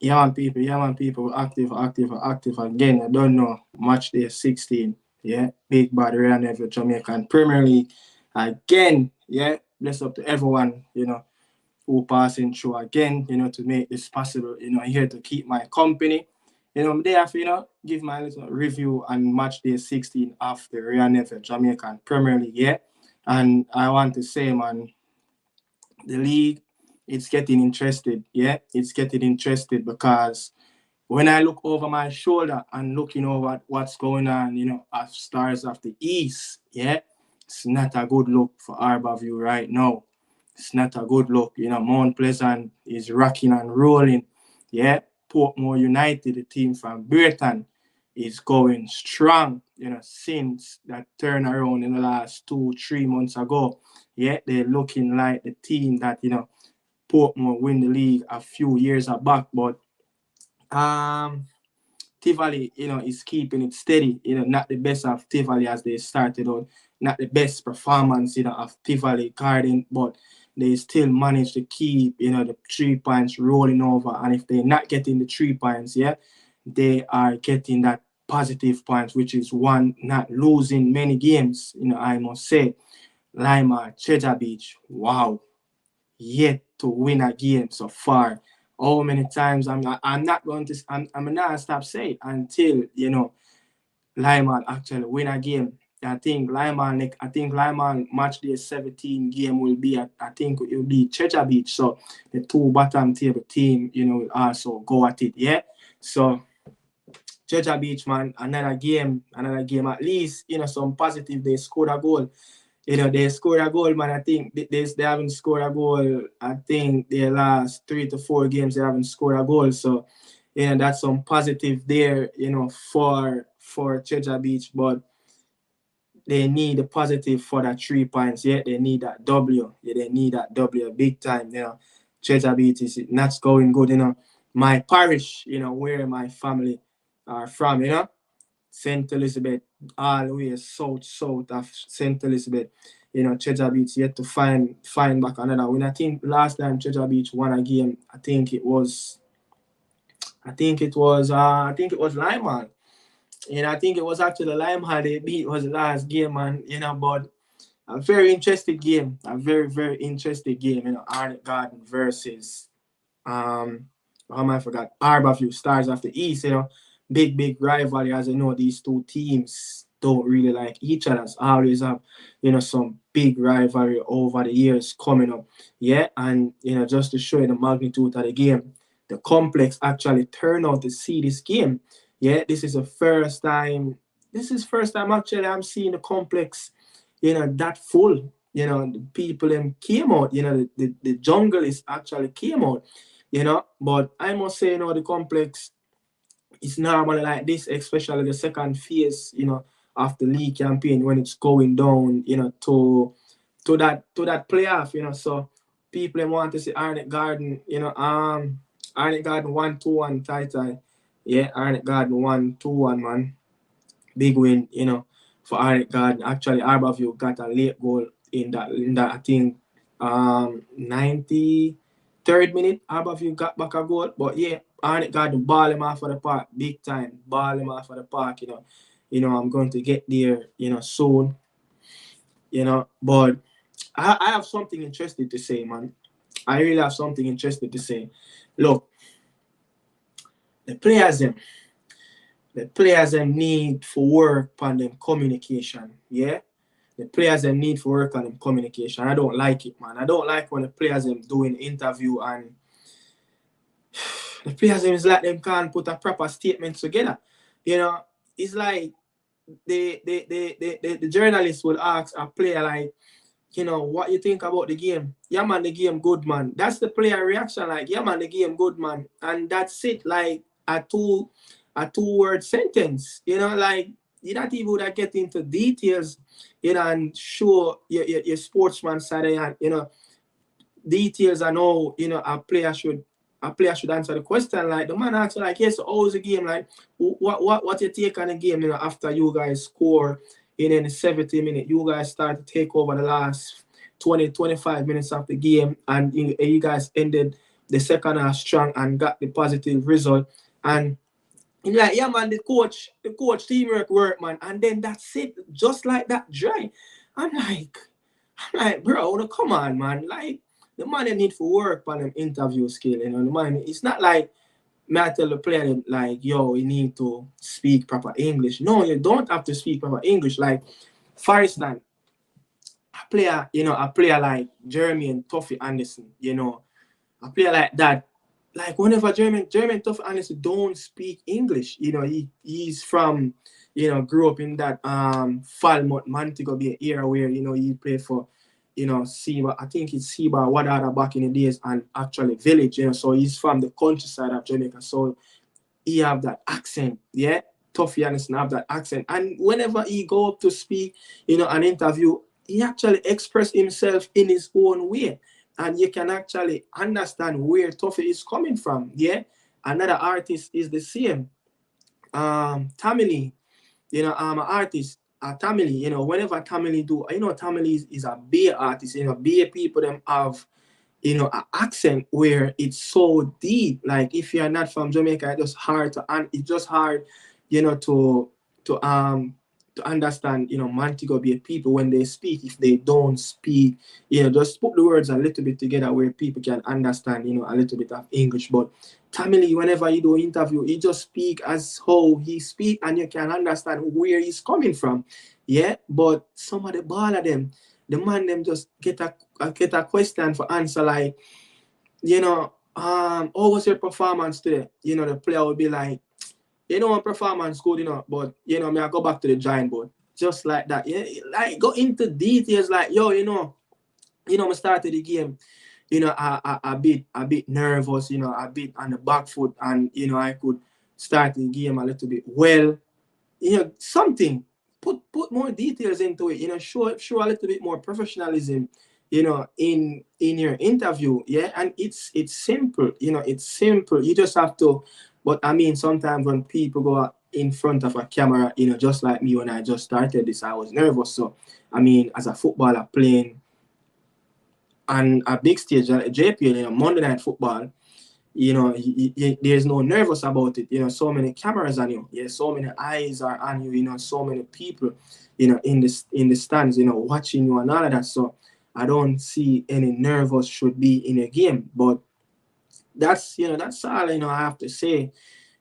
Yeah, man, people, active again. I don't know, match day 16. Yeah, big bad Real Neville Jamaican Premier League again. Yeah, bless up to everyone, who passing through again, to make this possible. Here to keep my company. I'm there for, give my little review on match day 16 of the Real Neville Jamaican Premier League. Yeah, and I want to say, man, the league, it's getting interested. Yeah, it's getting interested because when I look over my shoulder and looking over what's going on, of Stars of the East, yeah, it's not a good look for Harborview right now. It's not a good look. Mount Pleasant is rocking and rolling. Yeah, Portmore United, the team from Britain, is going strong, since that turnaround in the last 2, 3 months ago. Yeah, they're looking like the team that, Portmore win the league a few years back, but um Tivoli, is keeping it steady. Not the best of Tivoli as they started out, not the best performance, of Tivoli Garden, but they still manage to keep, the 3 points rolling over. And if they're not getting the 3 points, yeah, they are getting that positive points, which is one, not losing many games. I must say, Lima, Treasure Beach, wow, yet to win a game so far. How many times I'm not going to I'm not stop saying until Lyman actually win a game. I think Lyman match day 17 game will be I think it will be Treasure Beach. So the two bottom table team, will also go at it. Yeah. So Treasure Beach, man, another game at least, some positive. They scored a goal. They scored a goal, man. I think they haven't scored a goal. I think their last 3 to 4 games they haven't scored a goal. So, that's some positive there, for Treasure Beach. But they need a positive for that 3 points. Yeah, they need that W. Yeah, they need that W big time. Treasure Beach is not going good. My parish, where my family are from. St. Elizabeth, all the way south of St. Elizabeth. Treasure Beach yet to find back another win. I think last time Treasure Beach won a game, I think it was Lyman. I think it was actually Lyman they beat was the last game, man. But a very interesting game. A very, very interesting game, Arnett Garden versus I forgot Harborview Stars of the East, big rivalry. As you know, these two teams don't really like each other. Always have, some big rivalry over the years coming up. Yeah, and just to show you the magnitude of the game, the complex actually turned out to see this game. Yeah, this is the first time. This is first time actually I'm seeing the complex, that full. The people came out. The jungle is actually came out. But I must say, the complex is normally like this, especially the second phase, of the league campaign when it's going down, to that playoff, So people want to see Arnett Garden, Arnett Garden 1-2-1 title. Yeah, Arnett Garden 1-2-1, man. Big win, for Arnett Garden. Actually, Harborview got a late goal in that I think 93rd minute. Harborview got back a goal, but yeah, Arnett Garden ball him off for the park big time. Ball him off for the park. I'm going to get there, soon. But I have something interesting to say, man. I really have something interesting to say. Look, the players them need for work on them communication. Yeah, the players them need for work on them communication. I don't like it, man. I don't like when the players them doing interview and the players them is like them can't put a proper statement together. It's like the journalist will ask a player like, what you think about the game? Yeah, man, the game good, man. That's the player reaction. Like, yeah, man, the game good, man. And that's it. Like a two-word sentence. Like you're not even gonna get into details, and show your sportsman side and details. I know, a player should answer the question. Like the man answer like, yes, so how's the game? Like what your take on the game, after you guys score in the 70 minute, you guys start to take over the last 20, 25 minutes of the game, and you guys ended the second half strong and got the positive result. And he's like, yeah, man, the coach teamwork work, man. And then that's it, just like that, dry. I'm like, bro, no, come on, man. Like, the man they need to work on them interview skill, you know. The man, it's not like me I tell the player them like, yo, you need to speak proper English. No, you don't have to speak proper English. Like, for instance, a player like Jeremy and Tuffy Anderson, you know, a player like that, like whenever Jeremy Tuffy Anderson don't speak English, you know, he's from, you know, grew up in that Falmouth, Montego Bay era where, you know, he played for, you know, Seba, I think it's Seba Wadada back in the days, and actually Village, you know, so he's from the countryside of Jamaica, so he have that accent, yeah. Tuffy Anderson have that accent, and whenever he go up to speak, you know, an interview, he actually express himself in his own way, and you can actually understand where Tuffy is coming from, yeah. Another artist is the same. Tamili, you know, an artist, Tamili, you know, whenever Tamili do, you know, Tamili is a Bay artist, you know, Bay people them have, you know, an accent where it's so deep. Like, if you're not from Jamaica, it's just hard to, and it's just hard, you know, to um to understand, you know, Montego Bay people when they speak. If they don't speak, you know, just put the words a little bit together where people can understand, you know, a little bit of English. But Tamili, whenever you do an interview, he just speak as how he speak, and you can understand where he's coming from. Yeah, but some of the ball of them, the man them just get a question for answer like, you know, how was your performance today? You know, the player would be like, you know, my performance good, you know, but you know, me I go back to the giant board. Just like that. Yeah, like go into details like, yo, I started the game, you know, a bit nervous, you know, a bit on the back foot, and you know, I could start the game a little bit well, you know, something. Put more details into it, you know, show a little bit more professionalism, you know, in your interview. Yeah, and it's simple, you know, it's simple. You just have to, but I mean, sometimes when people go in front of a camera, you know, just like me when I just started this, I was nervous. So I mean, as a footballer playing on a big stage like JPL, you know, Monday Night Football, you know, there's no nervous about it. You know, so many cameras on you. Yeah, so many eyes are on you. You know, so many people, you know, in the stands, you know, watching you and all of that. So I don't see any nervous should be in a game. But that's all, you know, I have to say.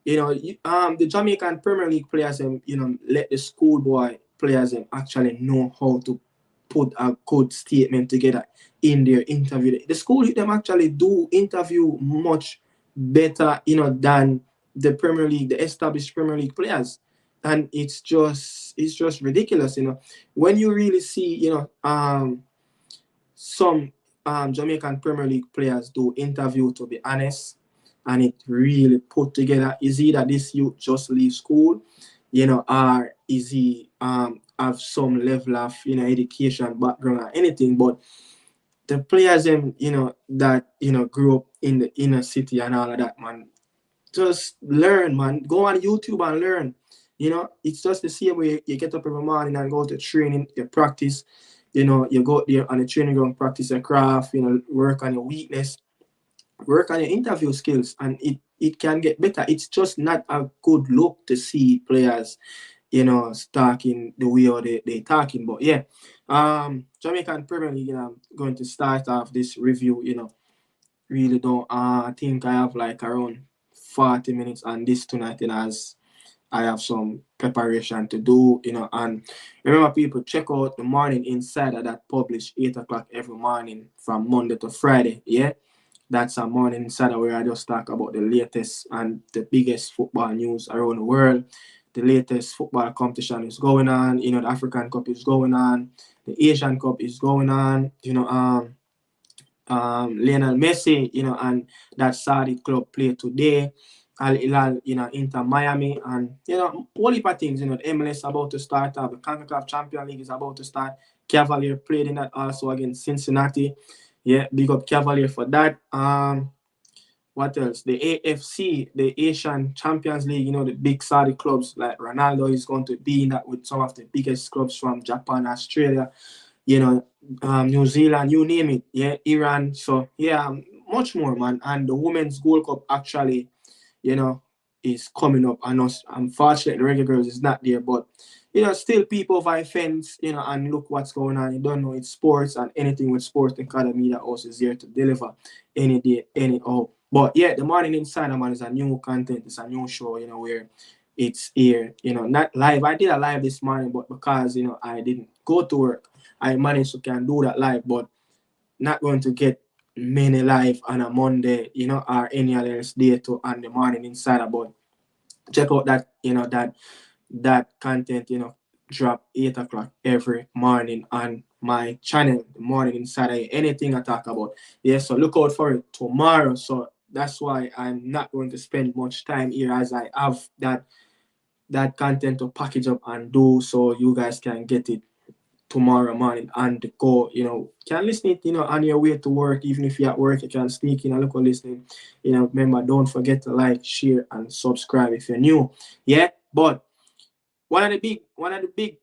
You know, the Jamaican Premier League players, you know, let the schoolboy players actually know how to put a good statement together in their interview. The school them actually do interview much better, you know, than the Premier League, the established Premier League players. And it's just ridiculous, you know. When you really see, you know, some Jamaican Premier League players do interview, to be honest, and it really put together. Is he that this youth just leave school, you know, or is he have some level of, you know, education background or anything? But the players you know, that, you know, grew up in the inner city and all of that, man, just learn, man. Go on YouTube and learn. You know, it's just the same way you get up every morning and go to training, you practice, you know, you go there on the training ground, practice your craft, you know, work on your weakness, work on your interview skills, and it can get better. It's just not a good look to see players, you know, talking the way or they talking. But yeah, Jamaican Premier League, you know, I'm going to start off this review, you know, really don't, I think I have like around 40 minutes on this tonight, you know, as I have some preparation to do, you know. And remember, people, check out the Morning Insider that published 8 o'clock every morning from Monday to Friday. Yeah, that's a Morning Insider where I just talk about the latest and the biggest football news around the world. The latest football competition is going on. You know, the African Cup is going on. The Asian Cup is going on. You know, Lionel Messi, you know, and that Saudi club play today. Al Hilal, you know, Inter Miami, and you know, whole heap of things. You know, the MLS about to start. The CONCACAF Champions League is about to start. Cavalier played in that also against Cincinnati. Yeah, big up Cavalier for that. What else? The AFC, the Asian Champions League. You know, the big Saudi clubs like Ronaldo is going to be in that with some of the biggest clubs from Japan, Australia, you know, New Zealand, you name it. Yeah, Iran. So yeah, much more, man. And the Women's Gold Cup actually, you know, is coming up. And us, unfortunately, the regular girls is not there, but still people over fence, and look what's going on. You don't know it's sports, and anything with sports academy that also is here to deliver any day, anyhow. But yeah, the Morning Insider, man, is a new content. It's a new show, where it's here, not live. I did a live this morning, but because I didn't go to work, I managed to can do that live, but not going to get many live on a Monday, or any other else day to on the Morning Insider. But check out that, that content, drop 8 o'clock every morning on my channel, the Morning Insider, anything I talk about. Yeah, so look out for it tomorrow. So that's why I'm not going to spend much time here, as I have that content to package up and do, so you guys can get it tomorrow morning and go, can listen it, on your way to work. Even if you're at work, you can sneak in and look at listening. Remember, don't forget to like, share, and subscribe if you're new. Yeah, but one of the big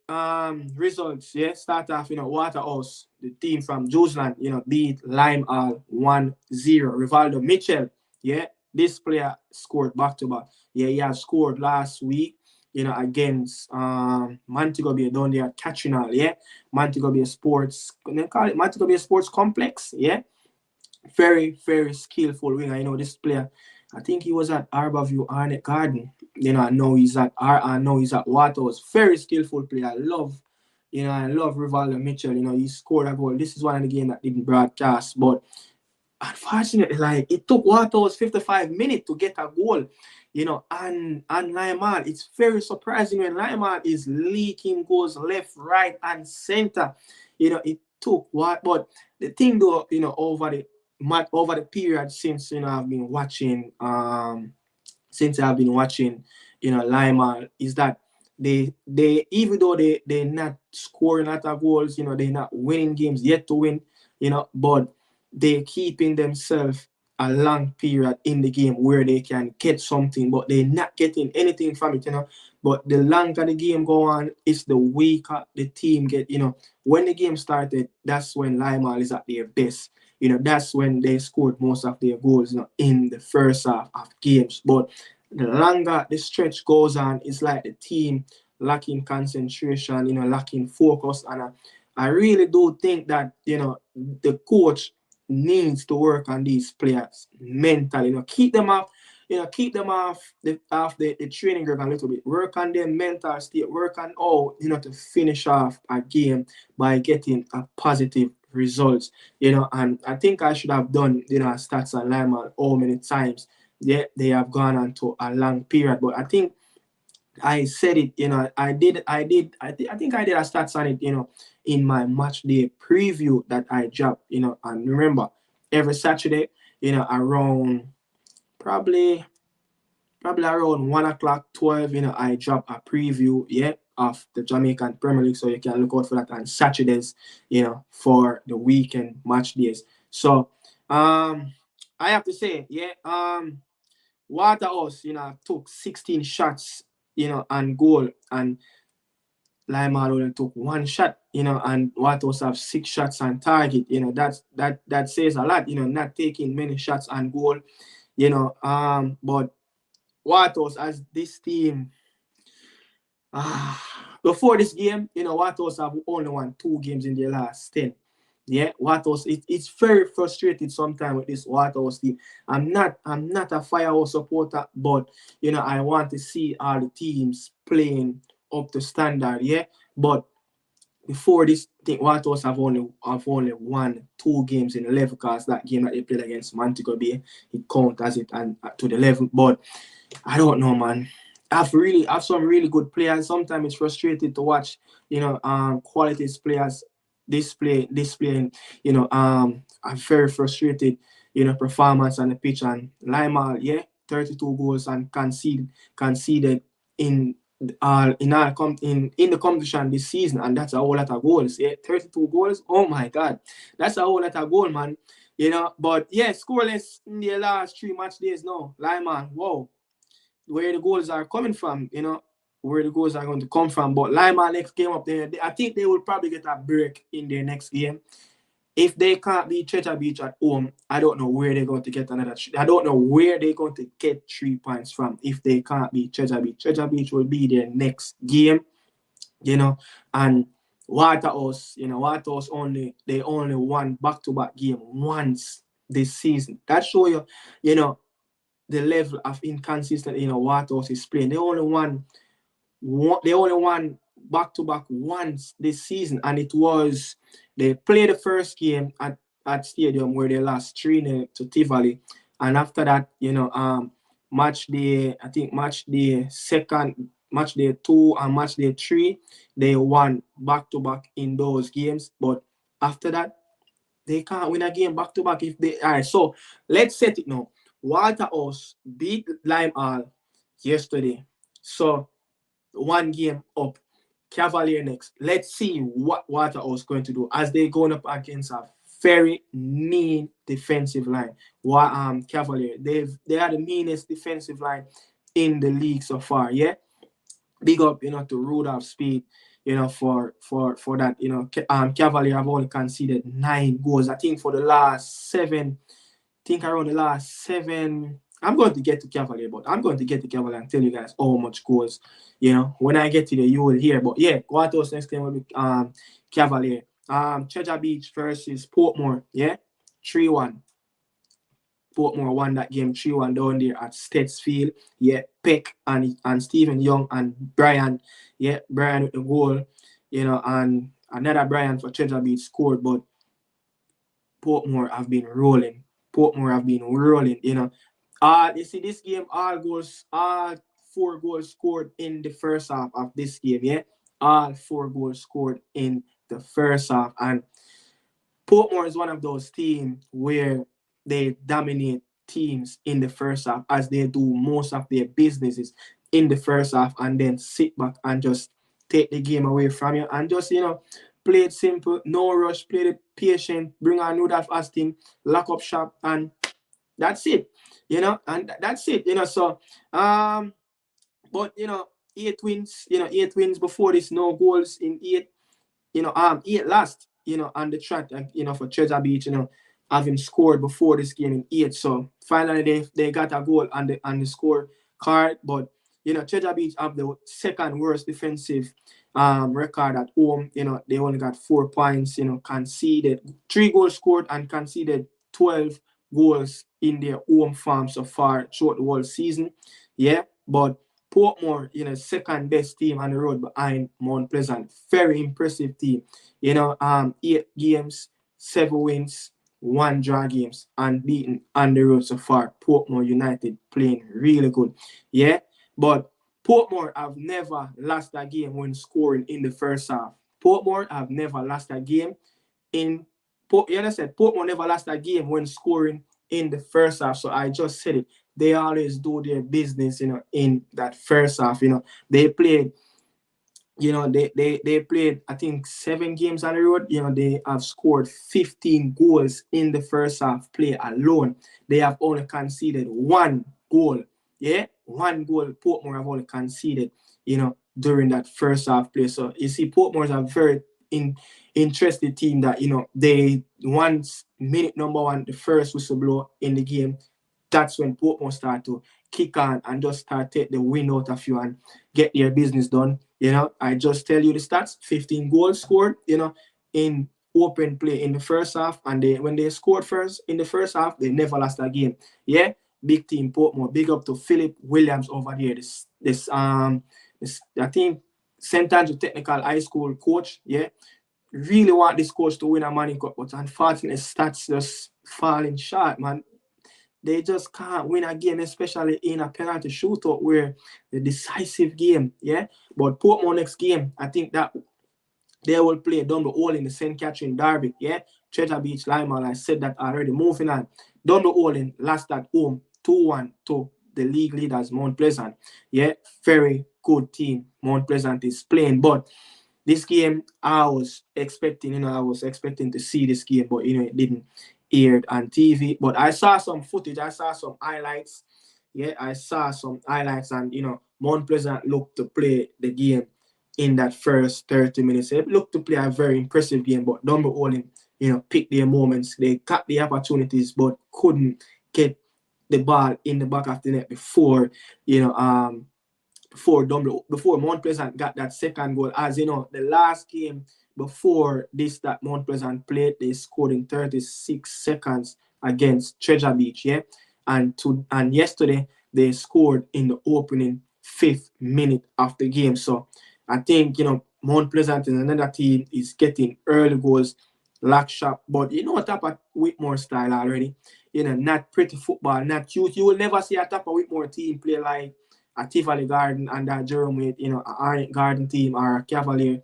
results, yeah, start off, Waterhouse, the team from Zealand, beat Lime All 1-0. Rivaldo Mitchell, yeah, this player scored back to back. Yeah, he has scored last week, against Montego Bay down there at Catchinall, yeah. Montego Bay Sports, they call it Montego Bay Sports Complex, yeah. Very, very skillful winger. This player, I think he was at Arborview Arnett Garden. I know he's at Waterhouse. Very skillful player. I love Rivaldo Mitchell. He scored a goal. This is one of the games that didn't broadcast, but unfortunately, like, it took Waterhouse 55 minutes to get a goal. And Lyman, it's very surprising when Lyman is leaking goals left, right, and center. It took what, but the thing though, over the period since I've been watching Lyman, is that they even though they're not scoring a lot of goals, they're not winning games yet to win, but they're keeping themselves a long period in the game where they can get something, but they're not getting anything from it, But the longer the game go on, it's the weaker the team get, When the game started, that's when Lima is at their best. That's when they scored most of their goals, in the first half of games. But the longer the stretch goes on, it's like the team lacking concentration, lacking focus. And I really do think that, the coach needs to work on these players mentally, keep them off, the training ground a little bit, work on their mental state, work on to finish off a game by getting a positive results, and I think I should have done, stats on Lyman how many times they have gone on to a long period, but I think I said it, I think I did a stats on it, in my match day preview that I dropped, and remember, every Saturday, around probably around 1 o'clock, 12, I drop a preview, yeah, of the Jamaican Premier League, so you can look out for that on Saturdays, for the weekend match days. So, I have to say, yeah, Waterhouse, took 16 shots, and goal, and Lima only took one shot, and Waterhouse have 6 shots on target. That says a lot, not taking many shots on goal, but Waterhouse as this team, before this game, Waterhouse have only won 2 games in their last 10. Yeah, Waterhouse, it's very frustrated sometimes with this Waterhouse team. I'm not a Firehouse supporter, but I want to see all the teams playing up to standard. Yeah, but before this thing, Waterhouse have only won 2 games in 11, because that game that they played against Montego Bay, it counts as it and to the 11. But I don't know, man. I've some really good players. Sometimes it's frustrating to watch, quality players displaying, a very frustrated, performance on the pitch. And Lima, yeah, 32 goals and conceded in in the competition this season, and that's a whole lot of goals. Yeah, 32 goals. Oh my God, that's a whole lot of goal, man. But yeah, scoreless in the last 3 match days now. Lima, whoa, where the goals are coming from, where the goals are going to come from. But Lima next game up there, I think they will probably get a break in their next game. if they can't beat Treasure Beach at home, I don't know where they're going to get another. I don't know where they're going to get 3 points from if they can't beat Treasure Beach. Treasure Beach will be their next game, and Waterhouse, Waterhouse only won back-to-back game once this season. That show you, you know, the level of inconsistency, Waterhouse is playing. They only won back-to-back once this season, and it was they played the first game at Stadium where they lost 3-0 to Tivoli, and after that, match day 2 and match day 3, they won back-to-back in those games, but after that, they can't win a game back-to-back if they. All right, so let's set it now. Waterhouse beat Lime Hall yesterday, so one game up. Cavalier next. Let's see what Waterhouse going to do as they going up against a very mean defensive line. Cavalier, they are the meanest defensive line in the league so far. Yeah, big up, to Rudolph Speed, for that. Cavalier have only conceded 9 goals. I think for the last 7. Think around the last 7. I'm going to get to Cavalier, but I'm going to get to Cavalier and tell you guys how much goals. When I get to there, you will hear. But yeah, Guatos next game will be Cavalier. Treasure Beach versus Portmore. Yeah, 3-1. Portmore won that game 3-1 down there at Stetsfield. Yeah, Peck and Stephen Young and Brian. Yeah, Brian with the goal. And another Brian for Treasure Beach scored, but Portmore have been rolling. You see this game, all 4 goals scored in the first half of this game, yeah? All 4 goals scored in the first half. And Portmore is one of those teams where they dominate teams in the first half, as they do most of their businesses in the first half, and then sit back and just take the game away from you and just, play it simple, no rush, play it patient, bring on Rudolph Austin, lock up shop, and that's it, and that's it, so, but, 8 wins before this, no goals in 8, 8 last, on the track, for Treasure Beach, having scored before this game in 8. So finally they got a goal on the score card. But Treasure Beach have the second worst defensive record at home. They only got 4 points, conceded 3 goals scored and conceded 12 goals in their home farm so far throughout the whole season. Yeah, but Portmore, second best team on the road behind Mount Pleasant. Very impressive team. 8 games, 7 wins, 1 draw games, unbeaten on the road so far. Portmore United playing really good. Yeah, but Portmore have never lost a game when scoring in the first half. Portmore have never lost a game in. You understand? Portmore never lost a game when scoring in the first half. So I just said it. They always do their business, in that first half. They played, they played, I think, 7 games on the road. They have scored 15 goals in the first half play alone. They have only conceded 1 goal. Yeah, 1 goal Portmore have only conceded, during that first half play. So you see, Portmore is a very interested team that, they once minute number 1, the first whistle blow in the game, that's when Portmore start to kick on and just start take the wind out of you and get their business done. I just tell you the stats: 15 goals scored, in open play in the first half, and when they scored first in the first half, they never lost a game. Yeah, big team Portmore. Big up to Philip Williams over here. This I think St. Andrew Technical High School coach. Yeah, really want this coach to win a Manning Cup, but unfortunately, stats just falling short, man. They just can't win a game, especially in a penalty shootout where the decisive game, yeah. But Portmore next game, I think that they will play Dumble Hall in the St. Catherine Derby, yeah. Treasure Beach, Lime Hall, I said that already. Moving on, Dumble Hall last at home 2-1 to the league leaders, Mount Pleasant. Yeah, very good team Mount Pleasant is playing, but this game I was expecting to see this game, but it didn't air on TV. But I saw some footage, I saw some highlights. Yeah, I saw some highlights, and Mount Pleasant looked to play the game in that first 30 minutes. It looked to play a very impressive game, but Dumble Hall pick their moments. They cut the opportunities, but couldn't get the ball in the back of the net before Mount Pleasant got that second goal. As you know, the last game before this that Mount Pleasant played, they scored in 36 seconds against Treasure Beach, yeah. And yesterday they scored in the opening 5th minute of the game. So I think Mount Pleasant is another team is getting early goals, lock shop, but top of Whitmore style already. Not pretty football, not cute. You will never see a top of Whitmore team play like a Tivoli Garden and that Jerome with, a Arnett Garden team or a Cavalier.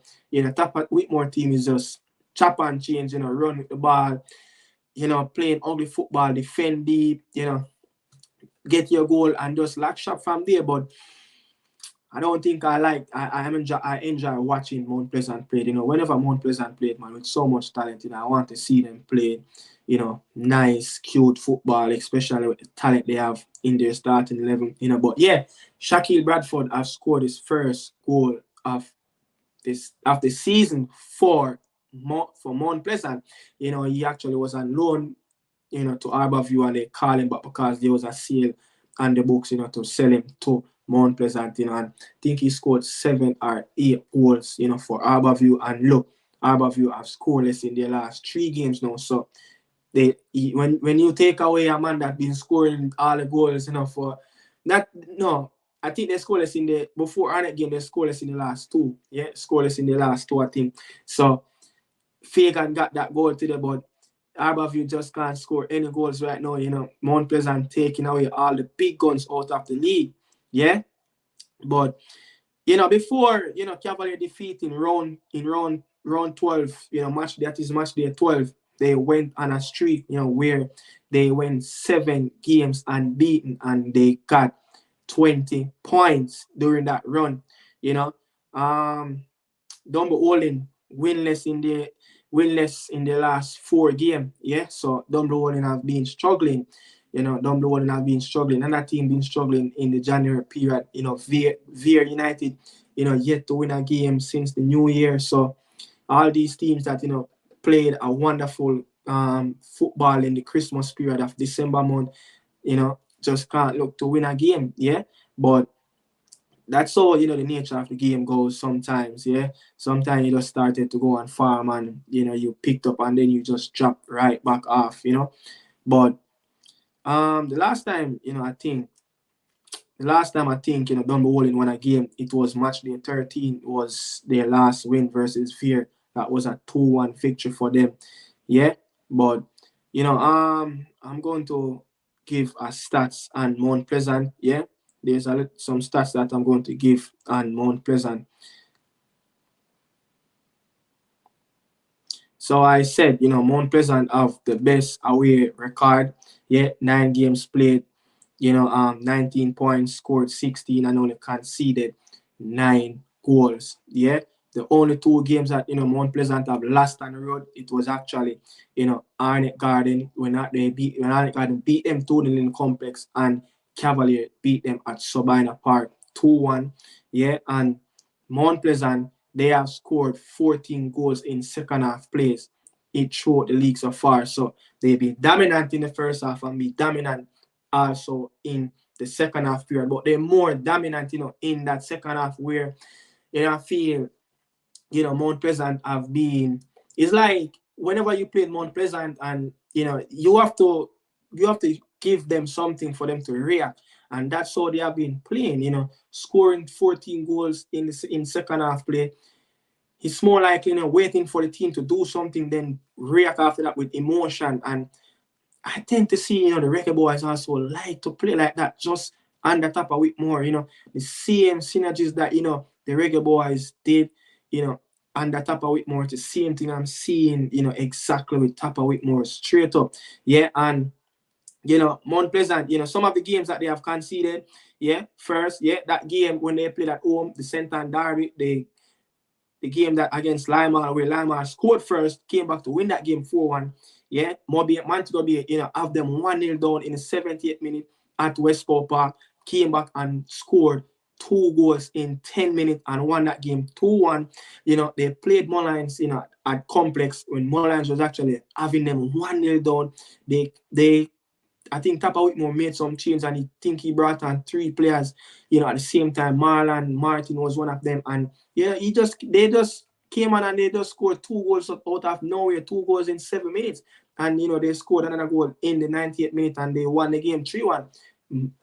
Top of Whitmore team is just chop and change, run with the ball, playing ugly football, defend deep, get your goal and just lock shop from there. But I don't think I enjoy watching Mount Pleasant play. Whenever Mount Pleasant played, man, with so much talent, I want to see them play, nice, cute football, especially with the talent they have in their starting 11, But yeah, Shaquille Bradford has scored his first goal of the season for Mount Pleasant. He actually was on loan to Harborview, and they call him back because there was a sale on the books, to sell him to Mount Pleasant, and I think he scored 7 or 8 goals, for Harborview. And look, Harborview have scoreless in their last 3 games now. So when you take away a man that been scoring all the goals, for that, no, I think they scoreless in the before Arnett game, they scoreless in the last 2. Yeah, scoreless in the last 2, I think. So Fagan got that goal today, but Harborview just can't score any goals right now. Mount Pleasant taking away all the big guns out of the league. Yeah. But before Cavalier defeat in round 12, match day 12, they went on a streak, where they went 7 games unbeaten and they got 20 points during that run. Dumbo Olin winless in the last 4 games. Yeah, so Dumbo Olin have been struggling. Dumbo Olin have been struggling, and that team been struggling in the January period. Veer United, yet to win a game since the new year. So all these teams that played a wonderful football in the Christmas period of December month, just can't look to win a game. Yeah, but that's all the nature of the game goes sometimes. Yeah, sometimes you just started to go on farm and you picked up and then you just drop right back off. But the last time I think Dumbo Wolling won a game, it was match day 13, was their last win versus Fear. That was a 2-1 victory for them. Yeah, but I'm going to give a stats on Mount Pleasant. Yeah, there's some stats that I'm going to give on Mount Pleasant. So I said, Mount Pleasant have the best away record. Yeah, 9 games played, 19 points, scored 16, and only conceded 9 goals. Yeah, the only 2 games that Mount Pleasant have lost on the road, it was actually Arnett Garden when Arnett Garden beat them 2-0 in the complex, and Cavalier beat them at Sabina Park 2-1. Yeah, and Mount Pleasant, they have scored 14 goals in second half plays throughout the league so far. So they've been dominant in the first half and be dominant also in the second half period. But they're more dominant, in that second half where I feel, Mount Pleasant have been. It's like whenever you play Mount Pleasant and you have to give them something for them to react. And that's how they have been playing, scoring 14 goals in second half play. It's more like, waiting for the team to do something, then react after that with emotion. And I tend to see, the Reggae Boys also like to play like that, just on the top of Whitmore, the same synergies that, the Reggae Boys did, on the top of Whitmore, the same thing I'm seeing, exactly with top of Whitmore, straight up. Yeah, and Mount Pleasant, some of the games that they have conceded, first, that game when they played at home, the Senton Derby, the game that against Lima, where Lima scored first, came back to win that game 4-1. Yeah, Montego Bay, have them 1-0 down in the 78th minute at Westport Park, came back and scored 2 goals in 10 minutes and won that game 2-1. They played Mullins, at complex when Mullins was actually having them 1-0 down. They I think Tapa Whitmore made some change and he brought on 3 players, at the same time. Marlon Martin was one of them. And they just came on and they just scored 2 goals out of nowhere, 2 goals in 7 minutes. And they scored another goal in the 90th minute and they won the game 3-1.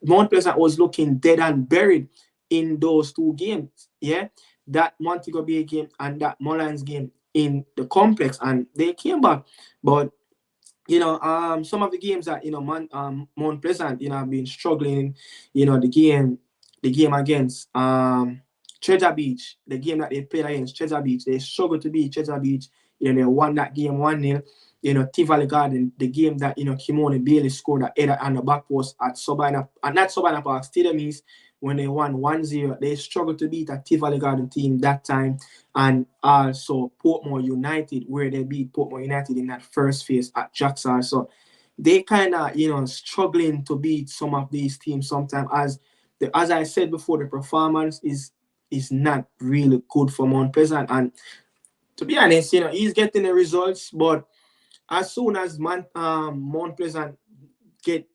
Mount Pleasant was looking dead and buried in those 2 games. Yeah. That Montego Bay game and that Mullins game in the complex, and they came back. But some of the games that Mount Pleasant have been struggling. The game against Treasure Beach, the game that they played against Treasure Beach, they struggled to beat Treasure Beach. They won that game 1-0. Tivoli Garden, the game that Kimoni Bailey scored at header on the back post at Sabina, and not Sabina Park, Stadium East, when they won 1-0. They struggled to beat a Tivoli Garden team that time, and also Portmore United, where they beat Portmore United in that first phase at Jackson. So they kind of struggling to beat some of these teams sometimes. As I said before, the performance is not really good for Mount Pleasant, and to be honest, he's getting the results, but as soon as Mount Pleasant get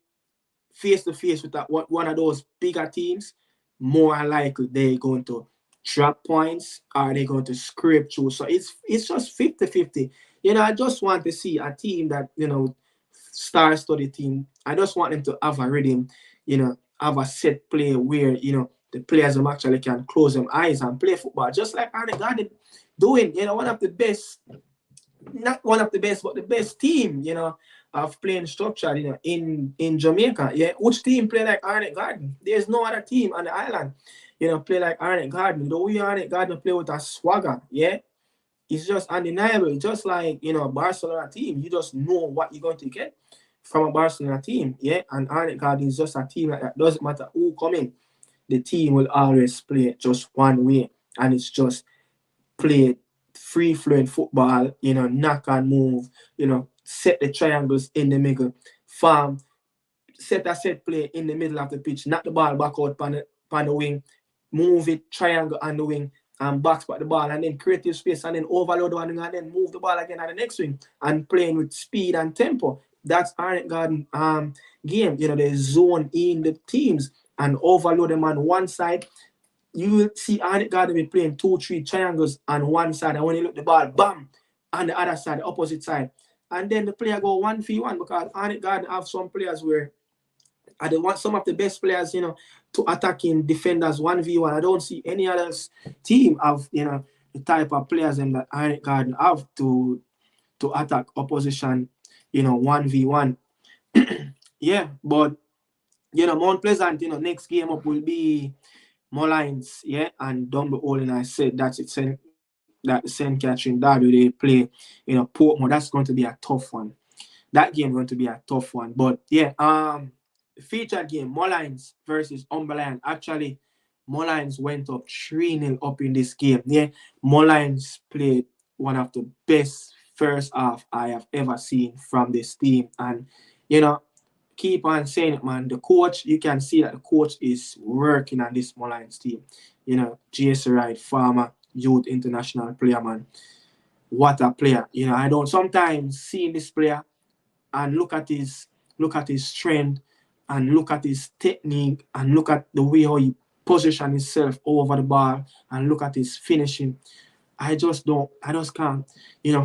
face to face with one of those bigger teams, more likely they're going to drop points or they're going to scrape through. So it's just 50-50. I just want to see a team that, star-studded team. I just want them to have a rhythm, have a set play where, the players actually can close their eyes and play football, just like Arne Garden doing, one of the best, not one of the best, but the best team, of playing structure, in Jamaica. Yeah, which team play like Arnett Garden? There's no other team on the island, play like Arnett Garden. The way Arnett Garden play with a swagger, yeah, it's just undeniable. Just like Barcelona team, you just know what you're going to get from a Barcelona team, yeah. And Arnett Garden is just a team like that. Doesn't matter who come in, the team will always play just one way, and it's just play free-flowing football, knock and move, set the triangles in the middle, farm, set a set play in the middle of the pitch, knock the ball back out on the wing, move it, triangle on the wing, and box back the ball, and then create space, and then overload one wing, and then move the ball again at the next wing, and playing with speed and tempo. That's Arnett Garden game. They zone in the teams and overload them on one side. You will see Arnett Garden be playing 2-3 triangles on one side, and when you look the ball, bam, on the other side, the opposite side. And then the player go 1v1 because Arnett Garden have some players where they want some of the best players, to attacking defenders 1v1. I don't see any other team have, the type of players that Arnett Garden have to attack opposition, 1v1. Yeah, but Mount Pleasant, next game up will be Mullins, yeah, and Dumble and I said that's it. That St. Catherine Derby they play, Portmore. That's going to be a tough one. That game going to be a tough one. But yeah, the featured game, Mullins versus Umberland. Actually, Mullins went up 3-0 up in this game. Yeah, Mullins played one of the best first half I have ever seen from this team, and keep on saying it, man. The coach, you can see that the coach is working on this Mullins team. J.S. Wright, former youth international player, man. What a player. I don't sometimes see this player and look at his strength and look at his technique and look at the way how he position himself over the ball and look at his finishing. I just can't,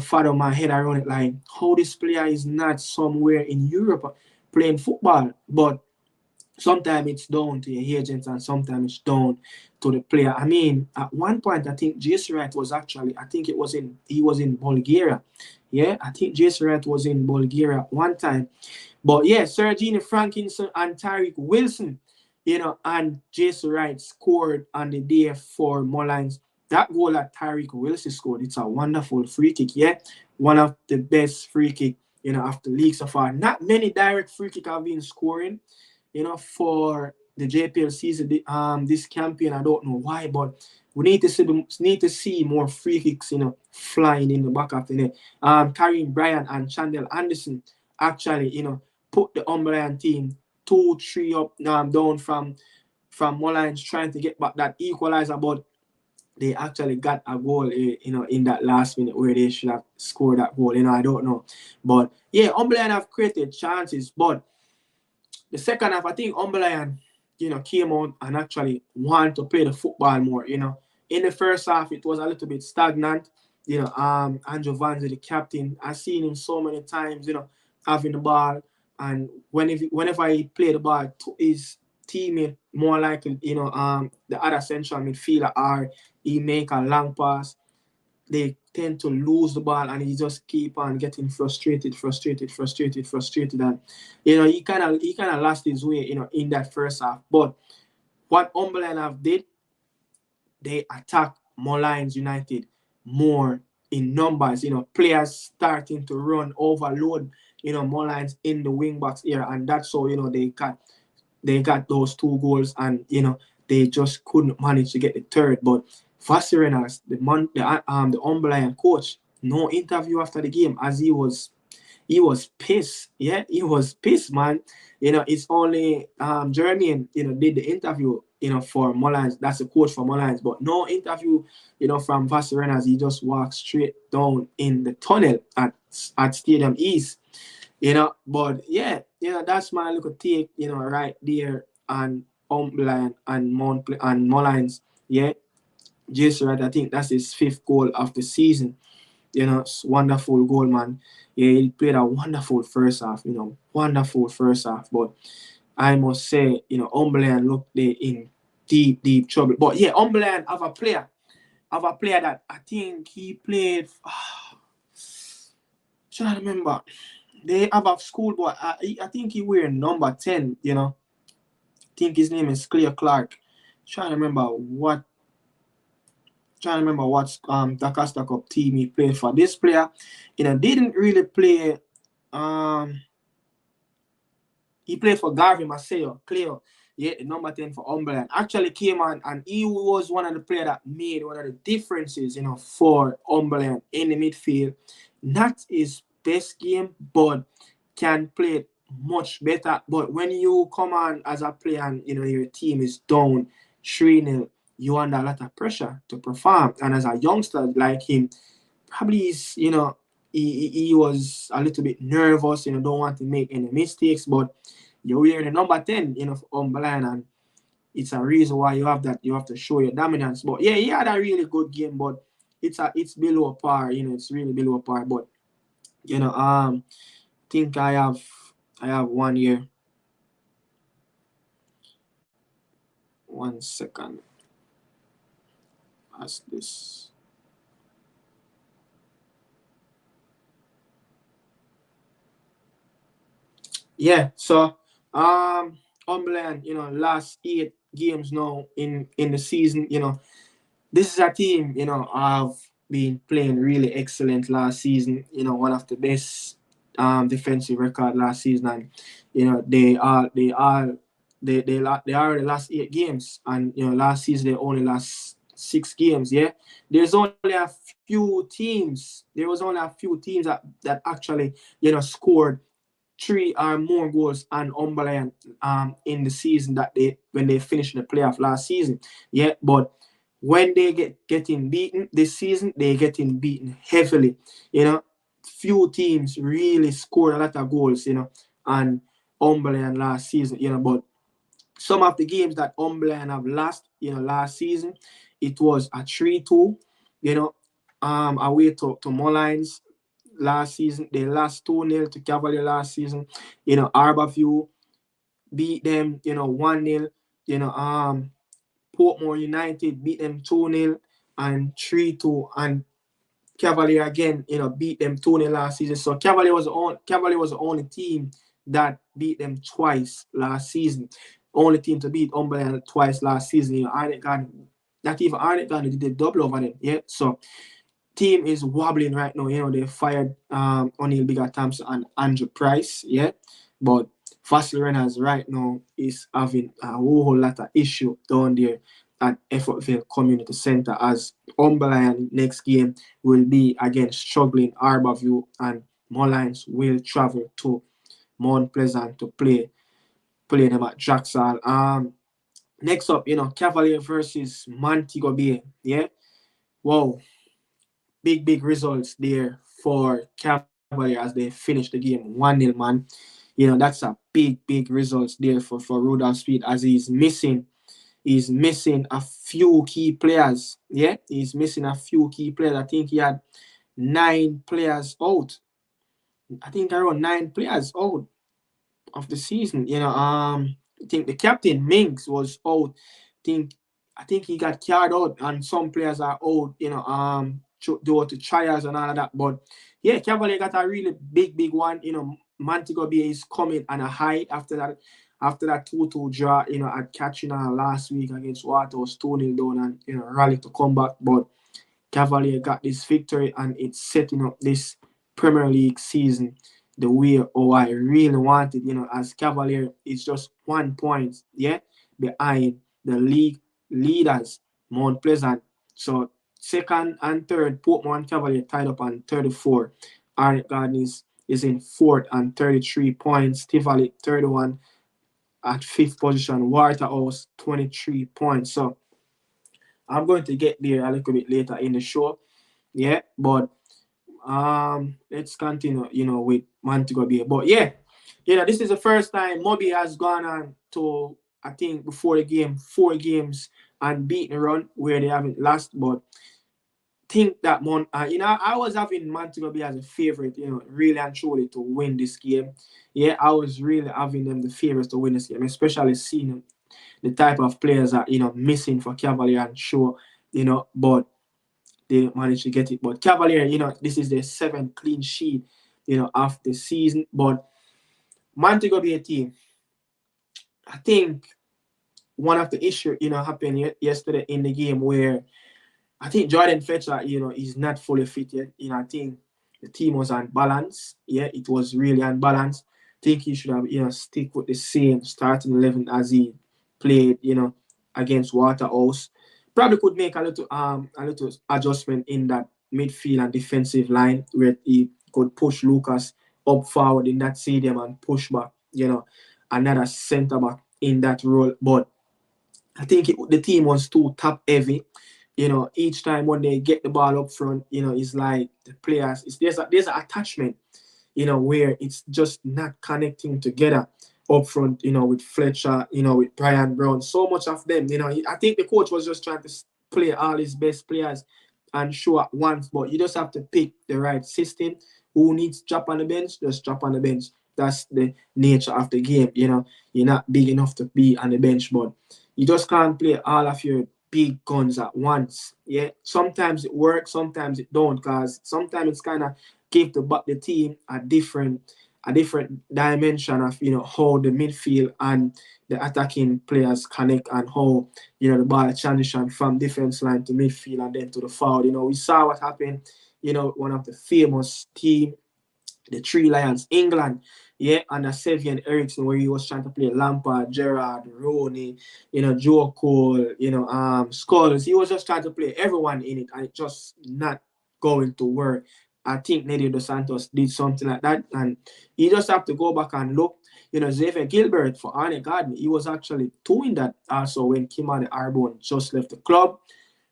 fathom my head around it, like how this player is not somewhere in Europe playing football. But sometimes it's down to your agents and sometimes it's down to the player. I mean, at one point, I think Jason Wright was actually, he was in Bulgaria. Yeah, I think Jason Wright was in Bulgaria at one time. But yeah, Sergini Frankinson and Tariq Wilson, and Jason Wright scored on the day for Mullins. That goal that Tariq Wilson scored, it's a wonderful free kick, yeah? One of the best free kick, after league so far. Not many direct free kick have been scoring, for the JPL season, this campaign. I don't know why, but we need to see more free kicks, flying in the back of the net. Kareem Bryant and Chandel Anderson actually, put the Umberland team 2-3 up, down from from Mullins trying to get back that equalizer, but they actually got a goal, in that last minute where they should have scored that goal. I don't know. But yeah, Umberland have created chances, but the second half, I think Umberland, came out and actually wanted to play the football more. In the first half, it was a little bit stagnant. Andrew Vanzi, the captain, I've seen him so many times, having the ball, and whenever he played the ball to his teammate, more likely, the other central midfielder, or he make a long pass, they tend to lose the ball and he just keep on getting frustrated, and he kind of lost his way, in that first half. But what Umberland have did, they attack Mullins United more in numbers. Players starting to run, overload, Mullins in the wing box here, and that's how they got those 2 goals, and they just couldn't manage to get the third. But Vasirenas, the Umberland coach, no interview after the game, as he was pissed. Yeah, he was pissed, man. It's only Jeremy, did the interview, for Mullins. That's the coach for Mullins, but no interview, from Vasirenas. He just walked straight down in the tunnel at Stadium East. But yeah, that's my little take, right there on Umberland and Mullins. Yeah, Jason, right? I think that's his 5th goal of the season. It's wonderful goal, man. Yeah, he played a wonderful first half, wonderful first half. But I must say, Umberland looked there in deep, deep trouble. But yeah, Umberland have a player that I think he played. Trying to remember. They have a schoolboy. I think he wear number 10, I think his name is Clear Clark. Trying to remember what Dakasta Cup team he played for. This player, didn't really play. He played for Garvey Maceo, Cleo. Yeah, the number 10 for Umberland. Actually came on and he was one of the players that made one of the differences, for Umberland in the midfield. Not his best game, but can play it much better. But when you come on as a player and your team is down 3-0, you under a lot of pressure to perform. And as a youngster like him, probably is, he was a little bit nervous, don't want to make any mistakes, but you're wearing the number 10, for Umberland, and it's a reason why you have that. You have to show your dominance. But yeah, he had a really good game, but it's below par, it's really below par. But think I have 1 year. 1 second. As this. Yeah, so Umberland, last 8 games now in the season, this is a team, have been playing really excellent last season, one of the best defensive record last season, and they are the last 8 games, and last season they only lost 6 games. Yeah, there's only a few teams. There was only a few teams that actually scored 3 or more goals on Umberland in the season when they finished the playoff last season. Yeah, but when they getting beaten this season, they getting beaten heavily. Few teams really scored a lot of goals, on Umberland last season, but some of the games that Umberland have lost, last season, it was a 3-2, away to Mullins last season. They lost 2-0 to Cavalier last season. Arborview beat them, 1-0. Portmore United beat them 2-0 and 3-2. And Cavalier again, beat them 2-0 last season. So Cavalier was the only team that beat them twice last season. Only team to beat Umberland twice last season. Not even Arnett did a double over them. Yeah. So team is wobbling right now. They fired O'Neal Bigger Thompson and Andrew Price. Yeah. But Vasirenas right now is having a whole lot of issue down there at Effortville Community Center, as Umberland next game will be against struggling Arborview, and Mullins will travel to Mount Pleasant to play them at Jacksal. Next up, Cavalier versus Montego Bay. Yeah. Wow. Big results there for Cavalier as they finish the game 1-0, man. That's a big results there for Rudolph Speed as he's missing a few key players. Yeah, he's missing a few key players. I think he had 9 players out. I think around 9 players out of the season. I think the captain Minks was out. Think I think he got carried out, and some players are out. Due to trials and all of that. But yeah, Cavalier got a really big one. Montego Bay is coming on a high after that. After that 2-2 draw, at Katrina last week against Waterhouse, 2-0 down, and rally to come back. But Cavalier got this victory, and it's setting up this Premier League season the way I really wanted. As Cavalier is just 1 point, yeah, behind the league leaders, Mount Pleasant. So second and third, Portmore Cavalier tied up on 34. Arnett Gardens is in fourth and 33 points. Tivoli 31 at fifth position. Waterhouse 23 points. So I'm going to get there a little bit later in the show. Yeah, but let's continue, with Montego Bay. But yeah, this is the first time Moby has gone on to, I think, before the game, 4 games and beaten run where they haven't lost. But think that I was having Montego Bay as a favorite, really and truly to win this game. Yeah, I was really having them the favorites to win this game, especially seeing the type of players that missing for Cavalier and show, but they managed to get it. But Cavalier, this is their 7th clean sheet, of the season. But Montego Bay team, I think one of the issues, happened yesterday in the game where I think Jordan Fletcher, is not fully fit yet. I think the team was unbalanced. Yeah, it was really unbalanced. I think he should have, stick with the same starting 11 as he played, against Waterhouse. Probably could make a little adjustment in that midfield and defensive line where he could push Lucas up forward in that stadium and push back, another centre back in that role. But I think the team was too top heavy. Each time when they get the ball up front, it's like the players, there's an attachment, where it's just not connecting together up front, with Fletcher, with Brian Brown. So much of them, I think the coach was just trying to play all his best players and show at once, but you just have to pick the right system. Who needs to drop on the bench? Just drop on the bench. That's the nature of the game. You're not big enough to be on the bench, but you just can't play all of your big guns at once. Yeah, sometimes it works, sometimes it don't, because sometimes it's kind of give the team a different dimension of how the midfield and the attacking players connect, and how the ball transition from defense line to midfield and then to the forward. We saw what happened. One of the famous team, the Three Lions, England, yeah, under Sevian Eriksson, where he was trying to play Lampard, Gerrard, Rooney, Joe Cole, Scholes. He was just trying to play everyone in it, and it just not going to work. I think Nedio Dos Santos did something like that, and you just have to go back and look. Xavier Gilbert for Arne Gardner, he was actually doing that also when Kimani Arbone just left the club.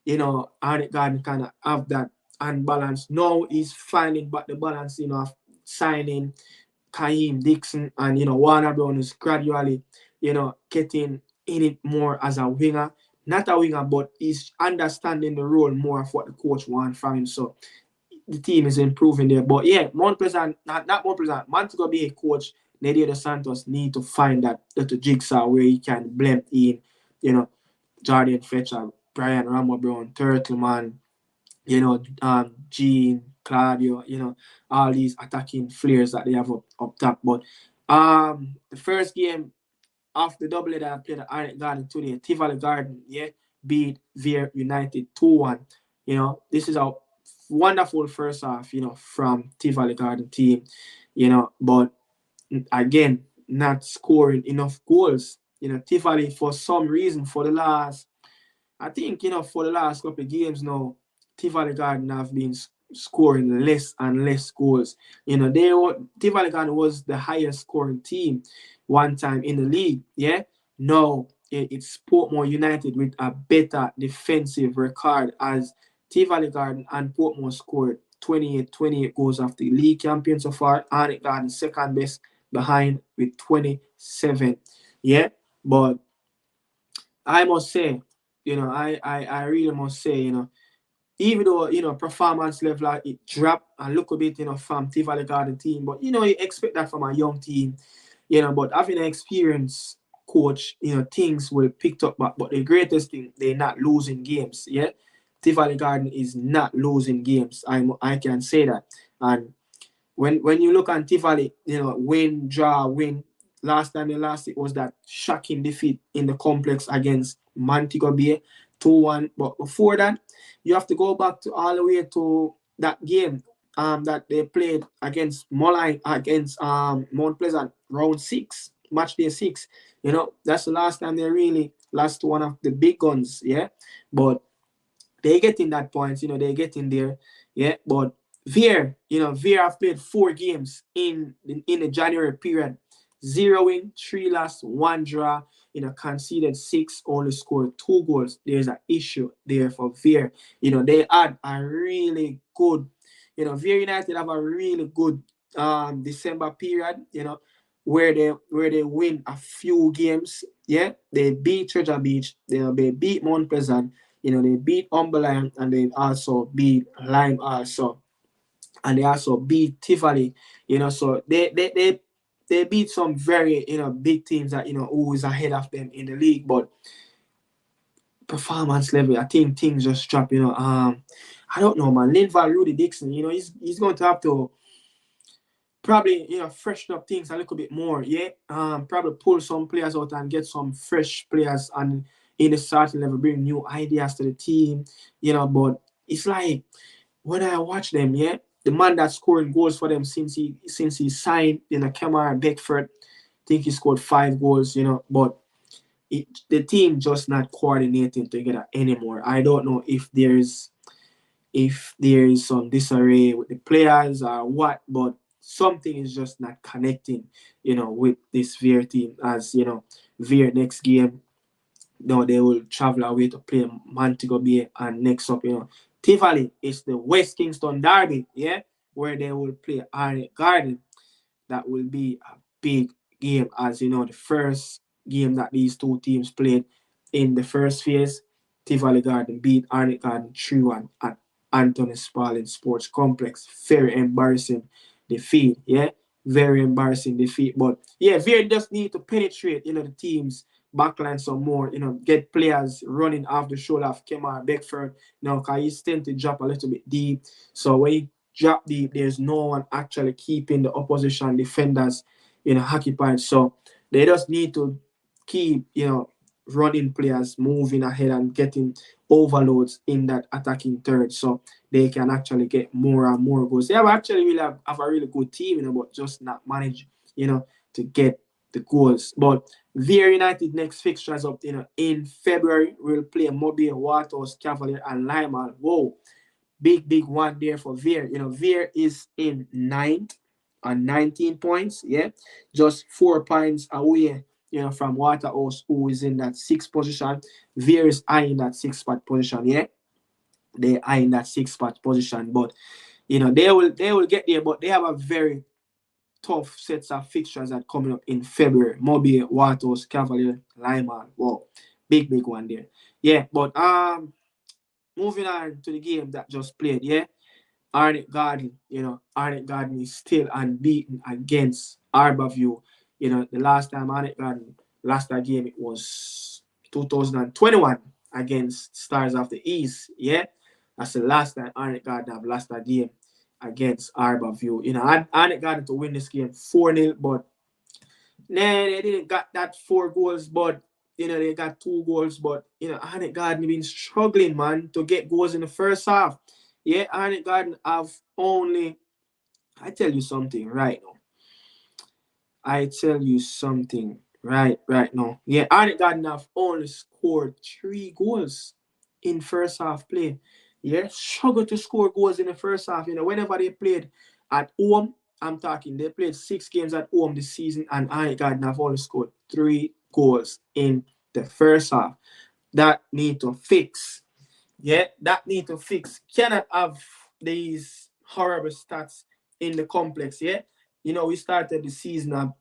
Arne Gardner kind of have that unbalanced. Now he's finding back the balance, of signing Kaheem Dixon, and Warner Brown is gradually, getting in it more as a winger. Not a winger, but he's understanding the role more of what the coach wants from him. So the team is improving there. But yeah, Mount Pleasant, not Mount Pleasant, Montego Bay coach Nedio Dos Santos need to find that little jigsaw where he can blend in, Jordan Fletcher, Brian Rambo Brown, Turtleman, Gene, Claudio, all these attacking flares that they have up top. But the first game of the double that I played at Arnett Garden today, Tivoli Garden, yeah, beat Veer United 2-1. This is a wonderful first half, from Tivoli Garden team, but again, not scoring enough goals. Tivoli, for some reason, I think, for the last couple of games now, Tivoli Garden have been scoring less and less goals. Tivoli Garden was the highest scoring team one time in the league. Yeah. Now it's Portmore United with a better defensive record, as Tivoli Garden and Portmore scored 28 goals of the league champion so far. Arnett Garden second best behind with 27. Yeah, but I must say, I really must say, even though performance level it dropped a little bit, from Tivoli Garden team, but you expect that from a young team, but having an experienced coach, things will pick up. But the greatest thing, they're not losing games. Yeah, Tivoli Garden is not losing games. I can say that. And when you look at Tivoli, win, draw, win. Last time they lost, it was that shocking defeat in the complex against Montego Bay, 2-1. But before that, you have to go back to all the way to that game that they played against Moline, against Mount Pleasant, round 6, match day 6. That's the last time they really lost to one of the big guns. Yeah, but they get in that point, they get in there, yeah. But Veer have played 4 games in the January period, 0 win, 3 loss, 1 draw, conceded 6, only scored 2 goals. There's an issue there for Veer. They had a really good, Veer United have a really good December period, where they win a few games. Yeah, they beat Treasure Beach, they beat Mount Pleasant, they beat Umberland, and they also beat Lime also. And they also beat Tivoli, so they beat some very, big teams that, who is ahead of them in the league. But performance level, I think things just drop, I don't know, man. Linval Rudy Dixon, he's going to have to probably, freshen up things a little bit more. Yeah. Probably pull some players out and get some fresh players and in the starting level, bring new ideas to the team. But it's like when I watch them, yeah, the man that's scoring goals for them since he signed, Kemar Beckford, I think he scored 5 goals, but the team just not coordinating together anymore. I don't know if there is some disarray with the players or what, but something is just not connecting, with this Veer team. As Veer next game, they will travel away to play Montego Bay, and next up, Tivoli is the West Kingston Derby, yeah, where they will play Arnett Garden. That will be a big game, as the first game that these two teams played in the first phase, Tivoli Garden beat Arnett Garden 3-1 at Anthony Spalding Sports Complex. Very embarrassing defeat, yeah. Very embarrassing defeat. But yeah, Veer just need to penetrate, the team's backline some more, get players running off the shoulder of Kemar Beckford, because he's tend to drop a little bit deep. So when he drop deep, there's no one actually keeping the opposition defenders, occupied. So they just need to keep, running players moving ahead and getting overloads in that attacking third, so they can actually get more and more goals. They have actually really have a really good team, but just not manage, to get the goals. But Veer United next fixtures up, in February, we'll play Mobile, Waterhouse, Cavalier, and Lima. Whoa, big one there for Veer. Veer is in ninth on 19 points. Yeah, just 4 points away, from Waterhouse, who is in that 6th position. Veer is eyeing that 6th position. Yeah, they are in that 6th position, but they will get there. But they have a very tough sets of fixtures that coming up in February. Mobile, Waterhouse, Cavalier, Lima. Wow, big one there. Yeah, but moving on to the game that just played, yeah. Arnett Garden, Arnett Garden is still unbeaten against Arborview. The last time Arnett Garden lost that game, it was 2021 against Stars of the East, yeah. That's the last time Arnett Garden have lost that game against Arborview. Arnett Garden to win this game 4-0, but they didn't got that 4 goals, but they got 2 goals. But Arnett Garden been struggling, man, to get goals in the first half. Yeah, Arnett Garden have only. I tell you something right now. I tell you something right now. Yeah, Arnett Garden have only scored 3 goals in first half play. Yeah, struggle to score goals in the first half. Whenever they played at home, I'm talking, they played 6 games at home this season, and Arnett Garden have only scored 3 goals in the first half. That need to fix. Yeah, that need to fix. Cannot have these horrible stats in the complex. Yeah, you know, we started the season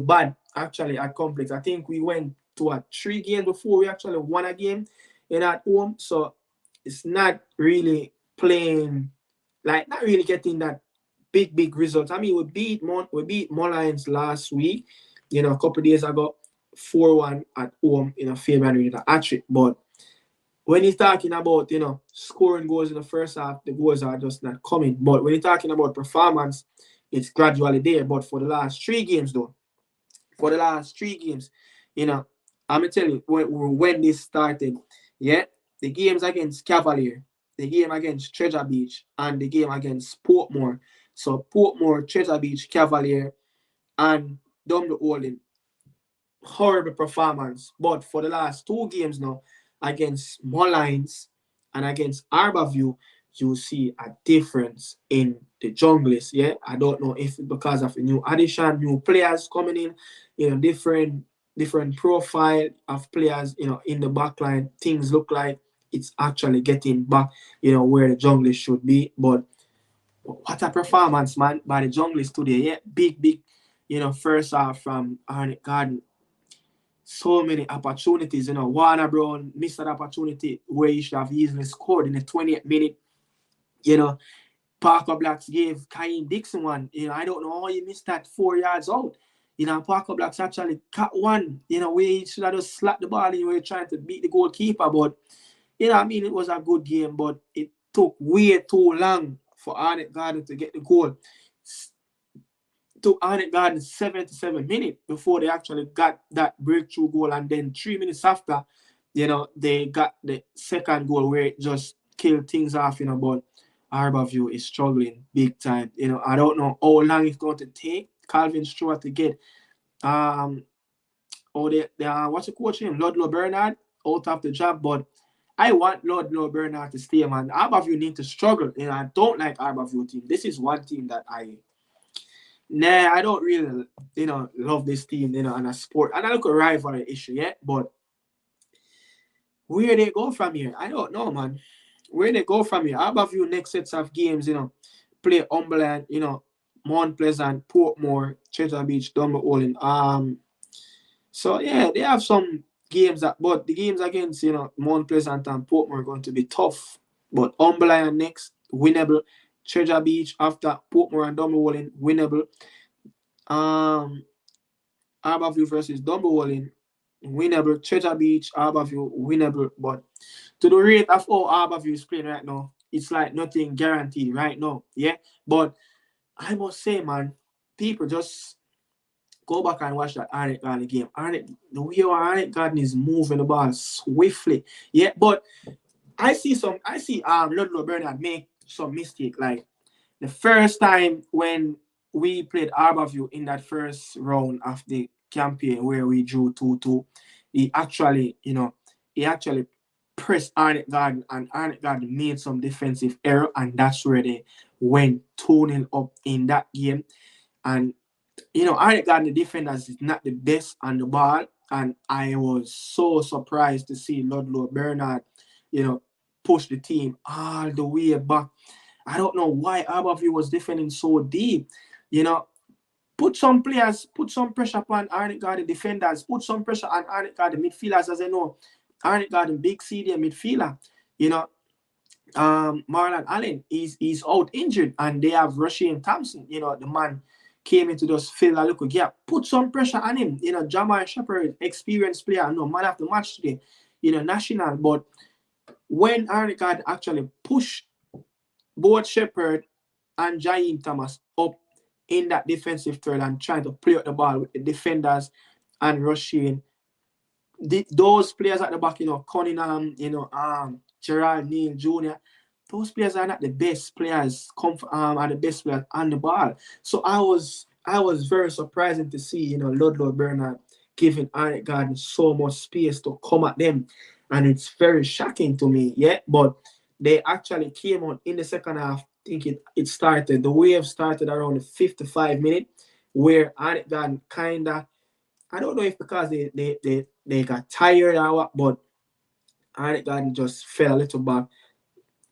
bad actually at complex. I think we went to a 3 games before we actually won a game in at home. So it's not really playing, like not really getting that big results. I mean, we beat Mullines last week, you know, a couple of days ago, 4-1 at home in a Fabian with a hat-trick. But when he's talking about, you know, scoring goals in the first half, the goals are just not coming. But when you're talking about performance, it's gradually there. But for the last 3 games, though, for the last 3 games, you know, I'm gonna tell you when this started, yeah, the games against Cavalier, the game against Treasure Beach, and the game against Portmore. So Portmore, Treasure Beach, Cavalier, and Dumble Holding, horrible performance. But for the last 2 games now, against Mullines and against Arborview, you see a difference in the junglist. Yeah, I don't know if because of a new addition, new players coming in, you know, different profile of players, you know, in the backline. Things look like it's actually getting back, you know, where the junglist should be. But what a performance, man, by the junglist today. Yeah, big, you know, first half from Arnett Garden, so many opportunities. You know, Warner Brown missed that opportunity where he should have easily scored in the 20th minute. You know, Parker Blacks gave Kaim Dixon one. You know, I don't know how he missed that 4 yards out. You know, Parker Blacks actually cut one, you know, where he should have just slapped the ball and were trying to beat the goalkeeper. But, you know, I mean, it was a good game, but it took way too long for Arnett Garden to get the goal. Took Arnett Garden 77 minutes before they actually got that breakthrough goal, and then 3 minutes after, you know, they got the second goal where it just killed things off, you know. But Arborview is struggling big time. You know, I don't know how long it's going to take Calvin Stewart to get what's the coach name? Ludlow Bernard out of the job, but I want Ludlow Bernard to stay, man. Arborview need to struggle. You know, I don't like Arborview team. This is one team that I don't really, you know, love this team, you know, and a sport. And I look at rivalry issue, yeah. But where they go from here, I don't know, man. Where they go from here. Arborview next sets of games, you know, play Umberland, you know, Mount Pleasant, Portmore, Treasure Beach, Dunbar-Olin. So yeah, they have some games but the games against, you know, Mount Pleasant and Portmore are going to be tough. But Umberland next, winnable. Treasure Beach after Portmore and Dunbar-Olin, winnable. Arborview versus Dunbar-Olin, winnable. Treasure Beach, Arborview, winnable. But to the rate of how Arborview is playing right now, it's like nothing guaranteed right now. Yeah. But I must say, man, people just go back and watch that Arnett Garden game. The way Arnett Garden is moving the ball swiftly. Yeah. But I see Ludlow Bernard make some mistake. Like the first time when we played Arborview in that first round of the campaign where we drew 2-2, he actually, you know, pressed Arnett Garden, and Arnett Garden made some defensive error, and that's where they went 2-0 up in that game. And, you know, Arnett Garden, the defenders is not the best on the ball, and I was so surprised to see Ludlow Bernard, you know, push the team all the way back. I don't know why Arborview was defending so deep. You know, put some pressure upon Arnett Garden defenders, put some pressure on Arnett Garden midfielders, as I know. Arnett Garden, big CD midfielder. You know, Marlon Allen is out injured, and they have Rasheem Thompson. You know, the man came into just fill a little gap. Put some pressure on him. You know, Jamal Shepard, experienced player, no man of the match today. You know, national. But when Arnett Garden actually pushed both Shepard and Jaheim Thomas up in that defensive third and trying to play out the ball with the defenders and rushing. Those players at the back, you know, Cunningham, you know, Gerard Neal Jr., those players are not the best players, are the best players on the ball. So I was very surprising to see, you know, Ludlow Bernard giving Arnett Garden so much space to come at them. And it's very shocking to me, yeah. But they actually came on in the second half. I think the wave started around the 55 minute, where Arnett Garden kind of I don't know if because they got tired or what, but Arnett Garden just fell a little back,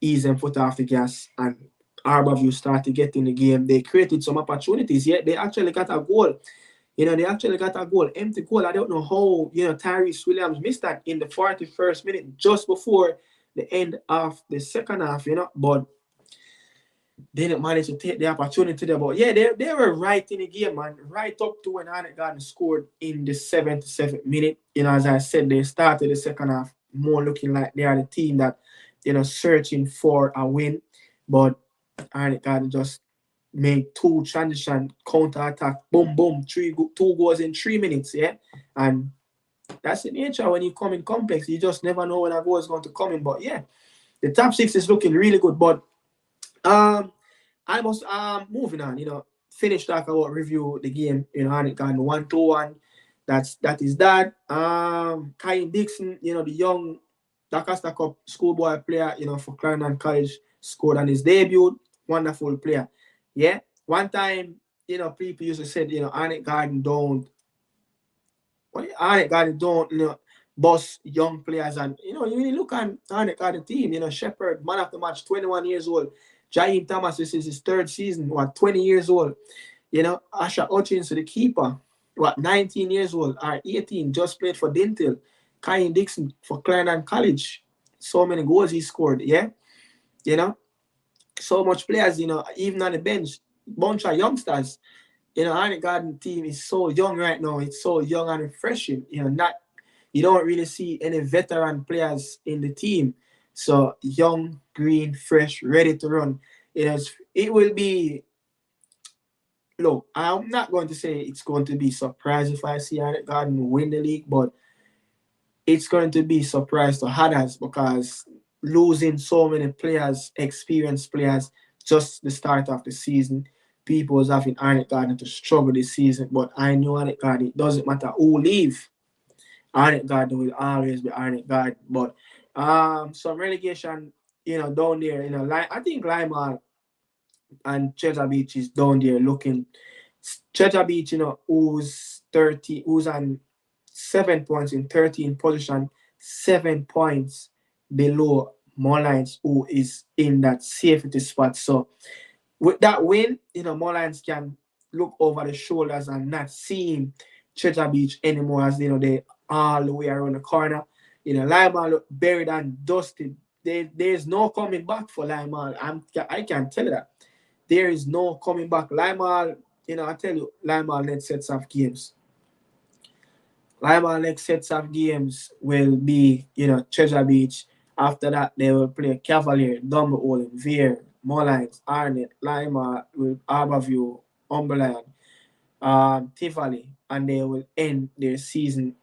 ease them foot off the gas, and Arborview started getting the game. They created some opportunities. Yeah, they actually got a goal. They actually got a goal, empty goal. I don't know how, Tyrese Williams missed that in the 41st minute, just before the end of the second half, but they didn't manage to take the opportunity there. But yeah, they were right in the game, man. Right up to when Arnett Garden scored in the 77th minute. As I said, they started the second half more looking like they are the team that, searching for a win. But Arnett Garden just made two transition counter attack, boom, boom, two goals in 3 minutes, yeah. And that's the nature when you come in complex. You just never know when a goal is going to come in. But yeah, the top six is looking really good. But I must moving on, finish talk about review the game, and it got 1-2-1. That is that. Kyle Dixon, the young Dakasta Cup schoolboy player, for Clarendon College, scored on his debut. Wonderful player. Yeah. One time, people used to say, Arnett Garden don't, boss young players. And, when you look at Arnett Garden team, Shepherd, man of the match, 21 years old. Jaheim Thomas, this is his third season, 20 years old. Asher Hutchins, the keeper, 19 years old, or 18, just played for Dintle. Kyle Dixon for Clarendon College. So many goals he scored, yeah? So much players, even on the bench, bunch of youngsters. Arnett Garden team is so young right now. It's so young and refreshing. You don't really see any veteran players in the team. So young, green, fresh, ready to run. It will be. Look, I'm not going to say it's going to be surprise if I see Arnett Garden win the league, but it's going to be surprise to others because losing so many players, experienced players, just the start of the season, people was having Arnett Garden to struggle this season. But I knew Arnett Garden, it doesn't matter who leave, Arnett Garden will always be Arnett Garden. But some relegation, down there, I think Lima and Cheddar Beach is down there looking. Cheddar Beach, who's on 7 points in 13th position, 7 points below Mullines, who is in that safety spot. So with that win, Mullines can look over the shoulders and not seeing Cheddar Beach anymore as they all the way around the corner. Lima look buried and dusted. There's no coming back for Lima. I can tell you that. There is no coming back. Lima, I tell you, Lima next sets of games. Lima next sets of games will be, Treasure Beach. After that, they will play Cavalier, Dumble, Veer, Mullines, Arnett, Lima, with Arborview, Umberland, Tivoli, and they will end their season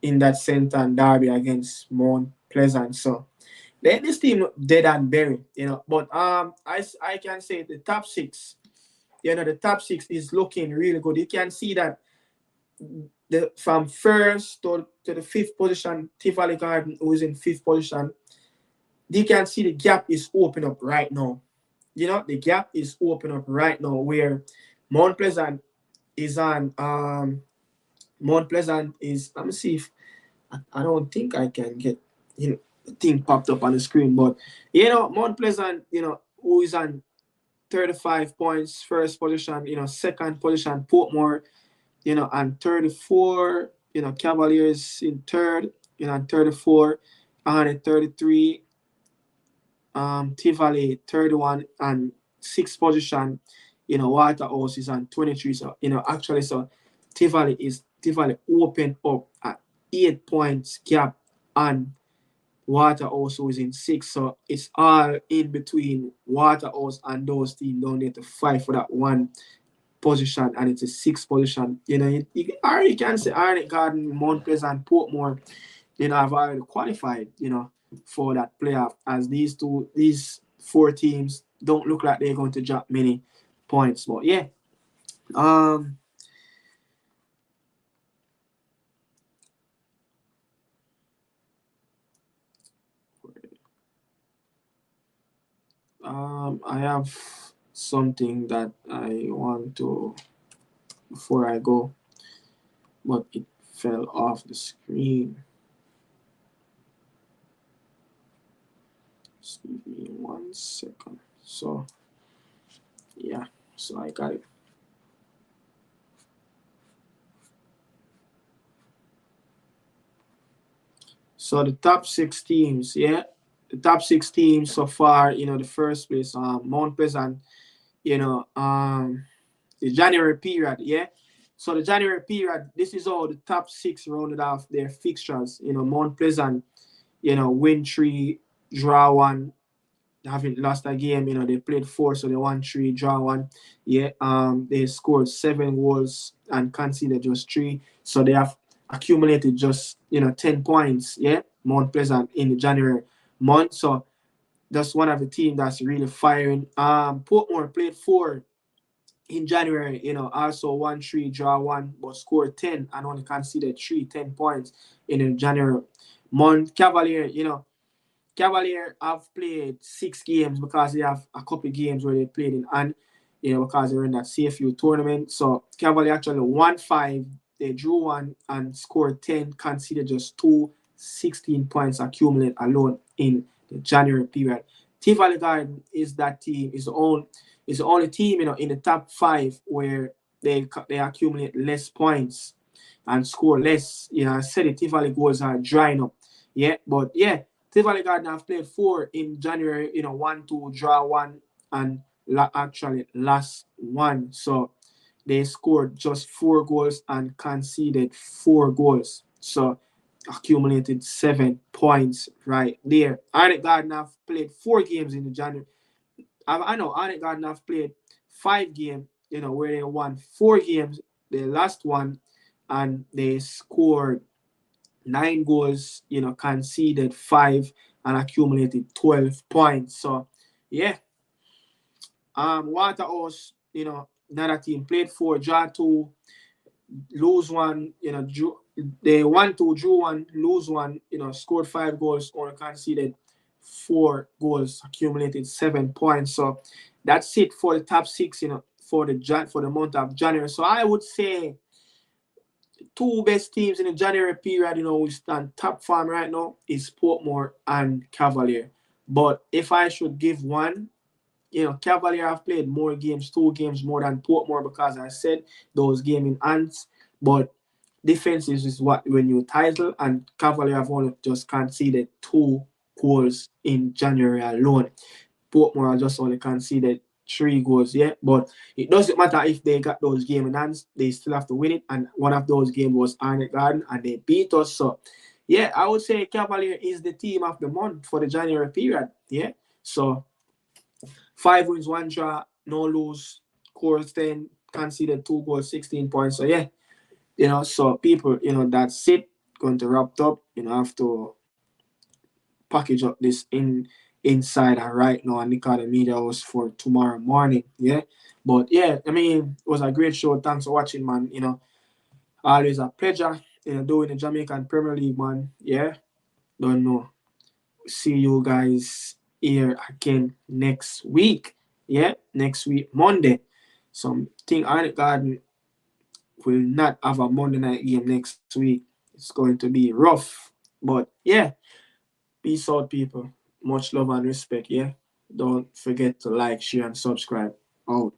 in that St. Ann derby against Mount Pleasant. So this team dead and buried, But I can say the top six, the top six is looking really good. You can see that from first to the fifth position, Tivoli Garden, who is in fifth position, you can see the gap is open up right now. The gap is open up right now where Mount Pleasant is on. Mount Pleasant is. Let me see if I don't think I can get the thing popped up on the screen, but Mount Pleasant, who is on 35 points, first position. Second position Portmore, and 34. Cavaliers in third. And 34, and 33. Tivoli 31 and sixth position. Waterhouse is on 23. So actually, so Tivoli opened up at 8 points gap, and Waterhouse is in six. So it's all in between Waterhouse and those teams down there to fight for that one position, and it's a sixth position. You can say Arnett Garden, Mount Pleasant, Portmore, have already qualified, for that playoff, as these four teams don't look like they're going to drop many points. But yeah, I have something that I want to, before I go, but it fell off the screen. Just give me 1 second. So yeah, so I got it. So the top 6 teams, yeah, the top 6 teams so far, the first place, Mount Pleasant, the January period, yeah. So the January period, this is all the top 6 rounded off their fixtures. Mount Pleasant, win 3, draw 1, haven't lost a game. They played 4, so they won 3, draw 1. Yeah, they scored 7 goals and conceded just 3. So they have accumulated just 10 points. Yeah, Mount Pleasant in the January month. So that's one of the teams that's really firing. Portmore played 4 in January, also won 3, draw 1, but scored 10 and only conceded 10 points in the January month. Cavalier have played 6 games because they have a couple of games where they played in and because they're in that CFU tournament. So Cavalier actually won 5, they drew 1 and scored 10, conceded just 2, 16 points accumulate alone in the January period. Tivoli Garden is that team, is the only team in the top 5 where they accumulate less points and score less. I said it, Tivoli goals are drying up. Yeah, but yeah, Tivoli Garden have played 4 in January, 1, 2, draw 1, and actually last 1. So they scored just 4 goals and conceded 4 goals. So accumulated 7 points right there. Arnett Garden have played 4 games in the January. I know Arnett Garden have played 5 games, where they won 4 games. They lost 1 and they scored 9 goals, conceded 5 and accumulated 12 points. So, yeah. Waterhouse, another team played 4, draw 2, lose 1, they won 2, drew 1, lose 1, scored 5 goals, or conceded 4 goals, accumulated 7 points. So that's it for the top 6, for the month of January. So I would say 2 best teams in the January period, we stand top form right now is Portmore and Cavalier. But if I should give one, Cavalier have played more games, 2 games more than Portmore because I said those game in hands. But defense is what when you title, and Cavalier have only just conceded 2 goals in January alone. Portmore have just only conceded 3 goals, yeah. But it doesn't matter if they got those games in hands, they still have to win it. And one of those games was Arnett Garden, and they beat us. So, yeah, I would say Cavalier is the team of the month for the January period, yeah. So, 5 wins, 1 draw, no lose, scores 10, conceded 2 goals, 16 points. So, yeah, so people, that's it. Going to wrap up, have to package up this inside and right now and the media house for tomorrow morning. Yeah. But yeah, I mean, it was a great show. Thanks for watching, man. Always a pleasure, doing the Jamaican Premier League, man. Yeah. Don't know. See you guys here again next week. Yeah. Next week, Monday. Something Arnett Garden will not have a Monday night game next week. It's going to be rough. But yeah. Peace out, people. Much love and respect, yeah? Don't forget to like, share, and subscribe. Out.